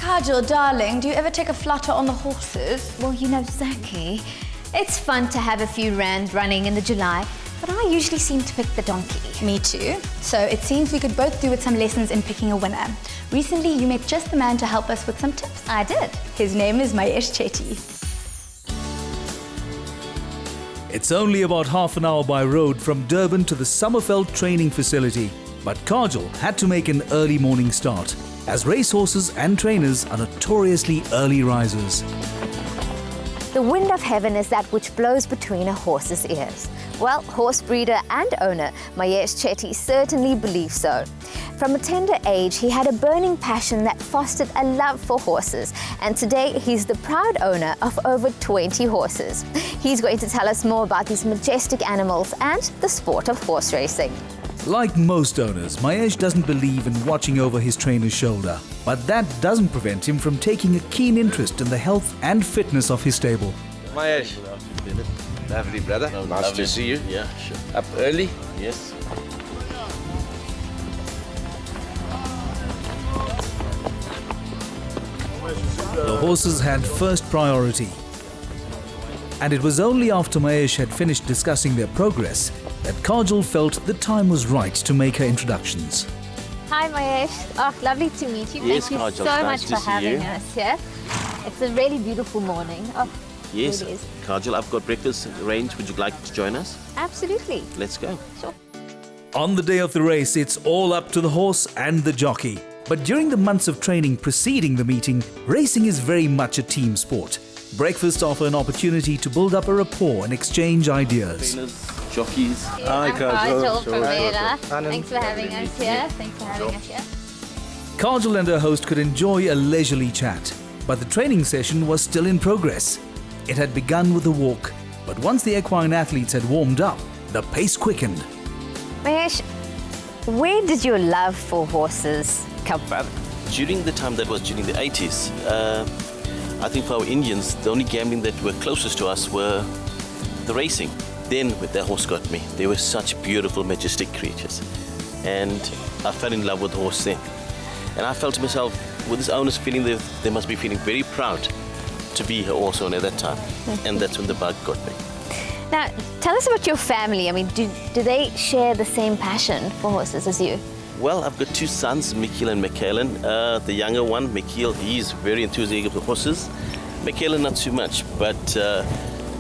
Kajal, darling, do you ever take a flutter on the horses? Well, you know, Zaki, it's fun to have a few rands running in the July, but I usually seem to pick the donkey. Me too. So it seems we could both do with some lessons in picking a winner. Recently, you met just the man to help us with some tips. I did. His name is Mayesh Chetty. It's only about half an hour by road from Durban to the Summerveld training facility, but Kajal had to make an early morning start, as racehorses and trainers are notoriously early risers. The wind of heaven is that which blows between a horse's ears. Well, horse breeder and owner Mayesh Chetty certainly believes so. From a tender age, he had a burning passion that fostered a love for horses, and today he's the proud owner of over 20 horses. He's going to tell us more about these majestic animals and the sport of horse racing. Like most owners, Mayesh doesn't believe in watching over his trainer's shoulder, but that doesn't prevent him from taking a keen interest in the health and fitness of his stable. Mayesh, lovely brother. No, nice lovely. to see you. Yeah, sure. Up early? Yes. The horses had first priority. And it was only after Mayesh had finished discussing their progress that Kajal felt the time was right to make her introductions. Hi, Mayesh. Oh, lovely to meet you. Yes, Thank you Kajal, so nice much to for see having you. us here. It's a really beautiful morning. Oh, Yes. it really is. Kajal, I've got breakfast arranged. Would you like to join us? Absolutely. Let's go. Sure. On the day of the race, it's all up to the horse and the jockey. But during the months of training preceding the meeting, racing is very much a team sport. Breakfasts offer an opportunity to build up a rapport and exchange ideas. Trainers, jockeys. Hi, I'm Kajal. Kajal from Hi. Vera. Anand. Thanks for having us here. Thanks for having us here. Kajal and her host could enjoy a leisurely chat, but the training session was still in progress. It had begun with a walk, but once the equine athletes had warmed up, the pace quickened. Mayesh, where did your love for horses come from? During the time that was during the 80s, I think for our Indians, the only gambling that were closest to us were the racing. Then with that horse got me. They were such beautiful, majestic creatures. And I fell in love with the horse then. And I felt to myself, with this owner's feeling, they must be feeling very proud to be a horse owner at that time. And that's when the bug got me. Now, tell us about your family. I mean, do they share the same passion for horses as you? Well, I've got two sons, Mikhail and Michaelan. The younger one, Mikhail, he's very enthusiastic with horses. Michaelan, not too much, but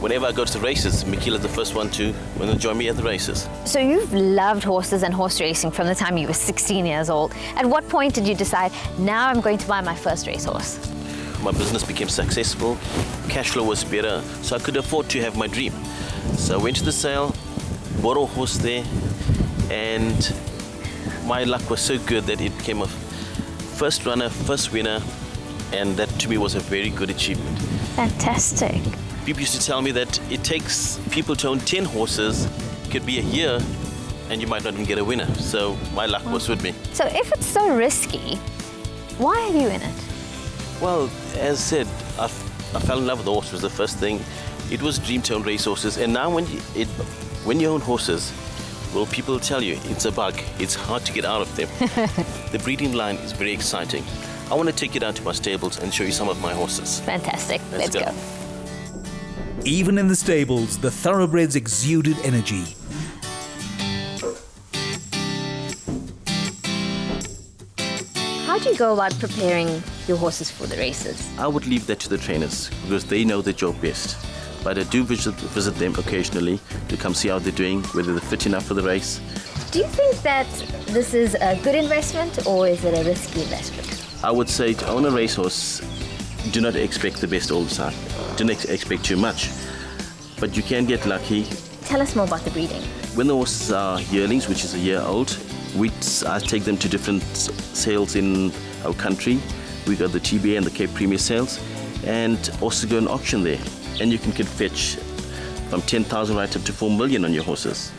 whenever I go to the races, Mikhail is the first one to join me at the races. So you've loved horses and horse racing from the time you were 16 years old. At what point did you decide, now I'm going to buy my first racehorse? My business became successful, cash flow was better, so I could afford to have my dream. So I went to the sale, bought a horse there, and my luck was so good that it became a first runner, first winner, and that to me was a very good achievement. Fantastic. People used to tell me that it takes people to own 10 horses, could be a year, and you might not even get a winner. So my luck was with me. So if it's so risky, why are you in it? Well, as I said, I fell in love with the horse was the first thing. It was a dream to own racehorses, and now when you own horses, well, people tell you it's a bug. It's hard to get out of them. The breeding line is very exciting. I want to take you down to my stables and show you some of my horses. Fantastic. Let's go. Even in the stables, the thoroughbreds exuded energy. How do you go about preparing your horses for the races? I would leave that to the trainers because they know the job best. But I do visit them occasionally to come see how they're doing, whether they're fit enough for the race. Do you think that this is a good investment or is it a risky investment? I would say to own a racehorse, do not expect the best all the time. Do not expect too much. But you can get lucky. Tell us more about the breeding. When the horses are yearlings, which is a year old, I take them to different sales in our country. We got the TBA and the Cape Premier sales, and also go and auction there. And you can fetch from 10,000 right up to 4 million on your horses.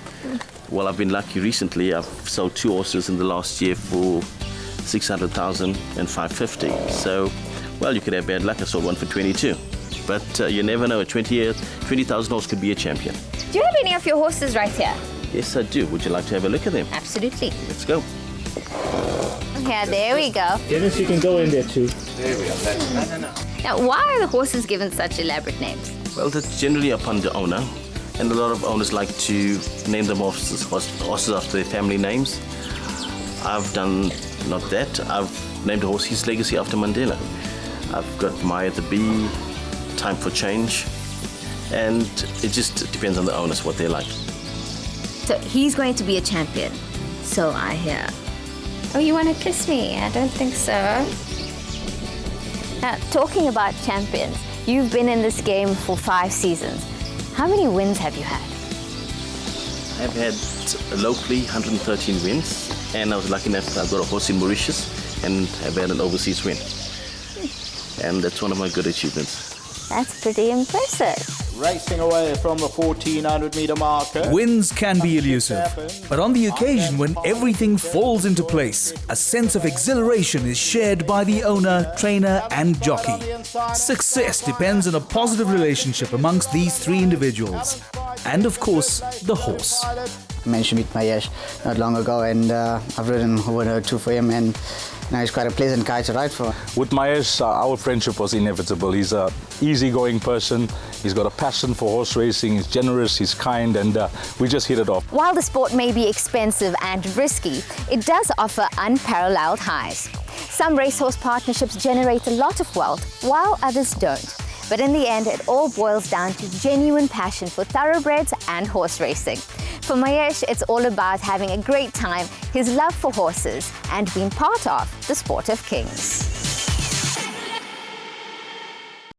Well, I've been lucky recently. I've sold 2 horses in the last year for 600,000 and 550. So, well, you could have bad luck. I sold one for 22. But you never know. A 20,000 horse could be a champion. Do you have any of your horses right here? Yes, I do. Would you like to have a look at them? Absolutely. Let's go. Yeah, there we go. Dennis, you can go in there too. There we are. No. Now, why are the horses given such elaborate names? Well, that's generally upon the owner, and a lot of owners like to name them horses after their family names. I've done not that. I've named a horse his legacy after Mandela. I've got Maya the Bee, Time for Change, and it just depends on the owners what they like. So he's going to be a champion, so I hear. Oh, you want to kiss me? I don't think so. Now, talking about champions, you've been in this game for 5 seasons. How many wins have you had? I've had locally 113 wins, and I was lucky enough I've got a horse in Mauritius and I've had an overseas win. And that's one of my good achievements. That's pretty impressive. Racing away from the 1400-meter marker. Wins can be elusive, but on the occasion when everything falls into place, a sense of exhilaration is shared by the owner, trainer and jockey. Success depends on a positive relationship amongst these 3 individuals. And of course, the horse. I managed to meet Mayesh not long ago, and I've ridden over 2 for him, and now he's quite a pleasant guy to ride for. With Mayesh, our friendship was inevitable. He's an easygoing person. He's got a passion for horse racing. He's generous, he's kind, and we just hit it off. While the sport may be expensive and risky, it does offer unparalleled highs. Some racehorse partnerships generate a lot of wealth, while others don't. But in the end, it all boils down to genuine passion for thoroughbreds and horse racing. For Mayesh, it's all about having a great time, his love for horses, and being part of the sport of kings.